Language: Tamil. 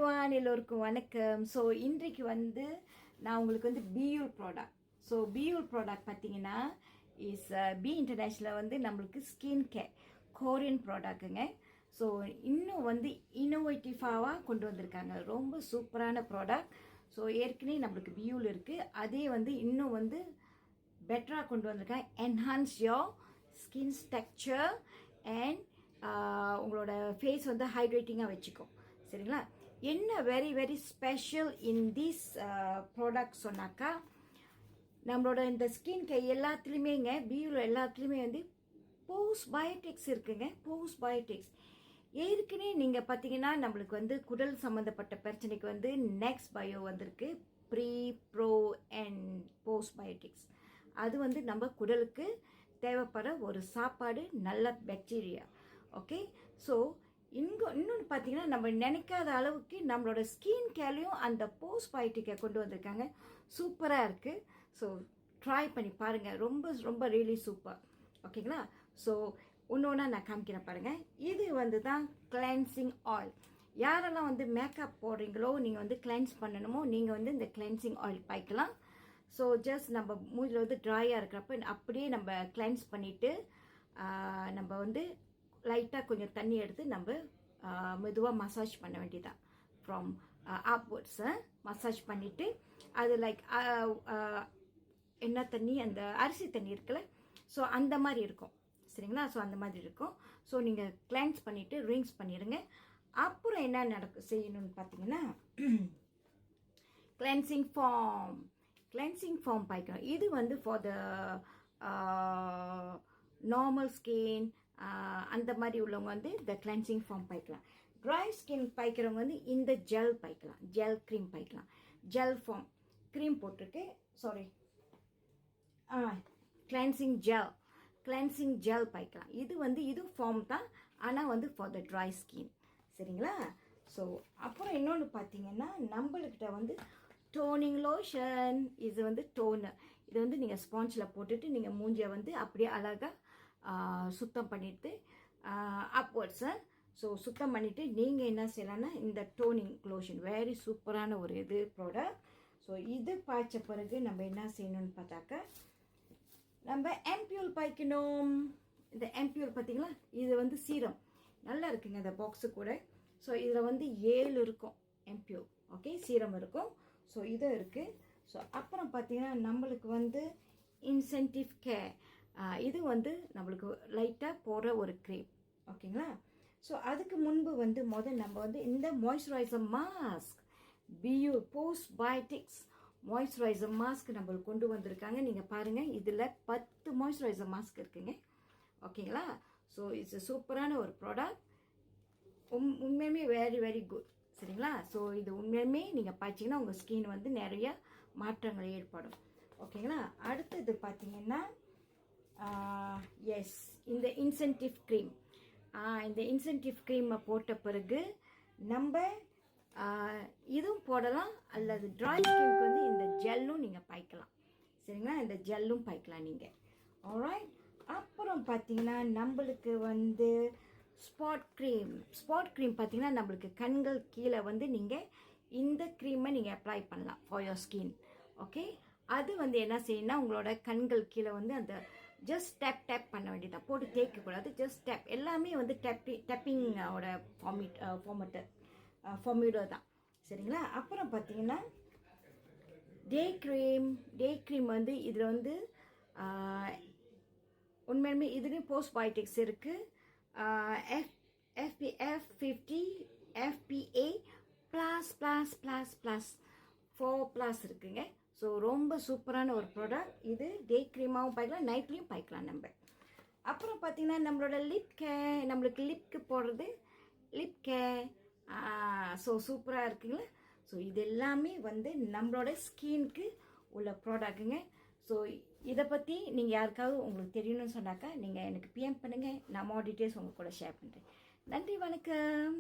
எவ்ரிவான் எல்லோருக்கும் வணக்கம். ஸோ இன்றைக்கு வந்து நான் உங்களுக்கு வந்து பியூல் ப்ராடக்ட். ஸோ பியூல் ப்ராடக்ட் பார்த்தீங்கன்னா இஸ் பி இன்டர்நேஷ்னலில் வந்து நம்மளுக்கு ஸ்கின் கேர் கொரியன் ப்ராடக்ட்டுங்க. ஸோ இன்னும் வந்து இன்னோவேட்டிவாக கொண்டு வந்திருக்காங்க. ரொம்ப சூப்பரான ப்ராடக்ட். ஸோ ஏற்கனவே நம்மளுக்கு பியூல் இருக்குது, அதே வந்து இன்னும் வந்து பெட்டராக கொண்டு வந்திருக்காங்க. Enhance your skin structure and உங்களோட ஃபேஸ் வந்து ஹைட்ரேட்டிங்காக வச்சுக்கும். சரிங்களா? என்ன very very special in this product சொன்னாக்கா, நம்மளோட இந்த ஸ்கின் கேர் எல்லாத்துலேயுமேங்க, பியூவில் எல்லாத்துலேயுமே வந்து போஸ்ட் பயோட்டிக்ஸ் இருக்குங்க. போஸ்ட் பயோட்டிக்ஸ் ஏற்கனவே நீங்கள் பார்த்தீங்கன்னா நம்மளுக்கு வந்து குடல் சம்மந்தப்பட்ட பிரச்சனைக்கு வந்து நெக்ஸ்ட் பயோ வந்திருக்கு. Pre pro and postbiotics. அது வந்து நம்ம குடலுக்கு தேவைப்படுற ஒரு சாப்பாடு, நல்ல பாக்டீரியா. ஓகே, ஸோ இன்னொன்று பார்த்தீங்கன்னா நம்ம நினைக்காத அளவுக்கு நம்மளோட ஸ்கின் கேர்லையும் அந்த போஸ்ட் பயோட்டிக்கை கொண்டு வந்திருக்காங்க. சூப்பராக இருக்குது. ஸோ ட்ரை பண்ணி பாருங்கள். ரொம்ப ரொம்ப ரியலி சூப்பர். ஓகேங்களா? ஸோ ஒன்று நான் காமிக்கிறேன் பாருங்கள். இது வந்து தான் கிளென்சிங் ஆயில். யாரெல்லாம் வந்து மேக்கப் போடுறீங்களோ, நீங்கள் வந்து கிளென்ஸ் பண்ணணுமோ, நீங்கள் வந்து இந்த கிளென்சிங் ஆயில் பாய்க்கலாம். ஸோ ஜஸ்ட் நம்ம மூஞ்சில் வந்து ட்ரையாக இருக்கிறப்ப அப்படியே நம்ம கிளென்ஸ் பண்ணிவிட்டு நம்ம வந்து லைட்டாக கொஞ்சம் தண்ணி எடுத்து நம்ம மெதுவாக மசாஜ் பண்ண வேண்டியதான். ஃப்ரம் அப்வர்ட்ஸை மசாஜ் பண்ணிவிட்டு அது லைக் என்ன தண்ணி, அந்த அரிசி தண்ணி இருக்குல்ல, ஸோ அந்த மாதிரி இருக்கும். சரிங்களா? ஸோ அந்த மாதிரி இருக்கும். ஸோ நீங்கள் கிளென்ஸ் பண்ணிவிட்டு ரிங்ஸ் பண்ணிடுங்க. அப்புறம் என்ன செய்யணும்னு பார்த்தீங்கன்னா, கிளென்சிங் ஃபார்ம் பாய்க்கணும். இது வந்து ஃபார் த நார்மல் ஸ்கின் அந்த மாதிரி உள்ளவங்க வந்து இந்த கிளென்சிங் ஃபார்ம் பாய்க்கலாம். ட்ரை ஸ்கின் பாய்க்கிறவங்க வந்து இந்த ஜெல் பாய்க்கலாம். ஜெல் க்ரீம் பாய்க்கலாம். ஜெல் ஃபார்ம் க்ரீம் போட்டிருக்கு. சாரி, கிளென்சிங் ஜெல் பாய்க்கலாம். இது வந்து இது ஃபார்ம் தான், ஆனால் வந்து ஃபார் த ட்ரை ஸ்கின். சரிங்களா? ஸோ அப்புறம் இன்னொன்று பார்த்தீங்கன்னா, நம்மளுக்கிட்ட வந்து டோனிங் லோஷன். இது வந்து டோனர். இது வந்து நீங்கள் ஸ்பாஞ்சில் போட்டுட்டு நீங்கள் மூஞ்சியை வந்து அப்படியே அழகாக சுத்தம் பண்ணிவிட்டு அப்வர்ட்ஸை சுத்தம் பண்ணிவிட்டு நீங்கள் என்ன செய்யலாம்னா இந்த டோனிங் லோஷன் வெரி சூப்பரான ஒரு இது ப்ராடக்ட். ஸோ இது பாய்ச்ச பிறகு நம்ம என்ன செய்யணும்னு பார்த்தாக்கா, நம்ம ஆம்பியூல் பாய்க்கணும். இந்த ஆம்பியூல் பார்த்தீங்களா, இது வந்து சீரம் நல்லா இருக்குங்க இந்த பாக்ஸு கூட. ஸோ இதில் வந்து 7 இருக்கும் ஆம்பியூல். ஓகே, சீரம் இருக்கும். ஸோ இது இருக்குது. ஸோ அப்புறம் பார்த்தீங்கன்னா நம்மளுக்கு வந்து இன்சென்டிவ் கேர். இது வந்து நம்மளுக்கு லைட்டாக போடுற ஒரு க்ரீம். ஓகேங்களா? ஸோ அதுக்கு முன்பு வந்து நம்ம வந்து இந்த மாய்ஸ்சரைசர் மாஸ்க், பியூ போஸ்ட் பயோட்டிக்ஸ் மாய்ஸ்சரைசர் மாஸ்க் நம்மளுக்கு கொண்டு வந்திருக்காங்க. நீங்கள் பாருங்கள், இதில் 10 மாய்ஸ்சரைசர் மாஸ்க் இருக்குங்க. ஓகேங்களா? ஸோ இட்ஸ் சூப்பரான ஒரு ப்ராடக்ட். உண்மையுமே வெரி வெரி குட். சரிங்களா? ஸோ இது உண்மையுமே நீங்கள் பார்த்தீங்கன்னா உங்கள் ஸ்கின் வந்து நிறைய மாற்றங்கள் ஏற்படும். ஓகேங்களா? அடுத்தது பார்த்தீங்கன்னா எஸ், இந்த இன்சென்டிவ் க்ரீம். இந்த இன்சென்டிவ் க்ரீமை போட்ட பிறகு நம்ம இதுவும் போடலாம், அல்லது ட்ரை ஸ்கின்க்கு வந்து இந்த ஜெல்லும் நீங்கள் பாய்க்கலாம். சரிங்களா? இந்த ஜெல்லும் பாய்க்கலாம் நீங்கள். ஆல்ரைட். அப்புறம் பார்த்தீங்கன்னா நம்மளுக்கு வந்து ஸ்பாட் க்ரீம் பார்த்தீங்கன்னா நம்மளுக்கு கண்கள் கீழே வந்து நீங்கள் இந்த க்ரீமை நீங்கள் அப்ளை பண்ணலாம் ஃபார் யோர் ஸ்கின். ஓகே, அது வந்து என்ன செய்யணும்னா உங்களோட கண்கள் கீழே வந்து அந்த ஜஸ்ட் டேப் பண்ண வேண்டியதான், போட்டு தேய்க்கக்கூடாது. Just tape. எல்லாமே வந்து டேப்பிங்கோட ஃபார்மியூடோ தான். சரிங்களா? அப்புறம் பார்த்தீங்கன்னா டே க்ரீம் வந்து இதில் வந்து உண்மையுமே இதுலேயும் போஸ்ட் பயோட்டிக்ஸ் இருக்குது. FPF 50 FPA ++++4+ இருக்குங்க. ஸோ ரொம்ப சூப்பரான ஒரு ப்ராடக்ட். இது டே க்ரீமாகவும் பாய்க்கலாம், நைட்லேயும் பாய்க்கலாம் நம்ம. அப்புறம் பார்த்தீங்கன்னா நம்மளோட நம்மளுக்கு லிப்க்கு போடுறது லிப் கேர். ஸோ சூப்பராக இருக்குங்களா? ஸோ இது எல்லாமே வந்து நம்மளோட ஸ்கின்க்கு உள்ள ப்ராடக்ட்டுங்க. ஸோ இதை பற்றி நீங்கள் யாருக்காவது உங்களுக்கு தெரியணும்னு சொன்னாக்கா நீங்கள் எனக்கு PM பண்ணுங்கள். நான் மோர் டீட்டெயில்ஸ் உங்கள் கூட ஷேர் பண்ணுறேன். நன்றி, வணக்கம்.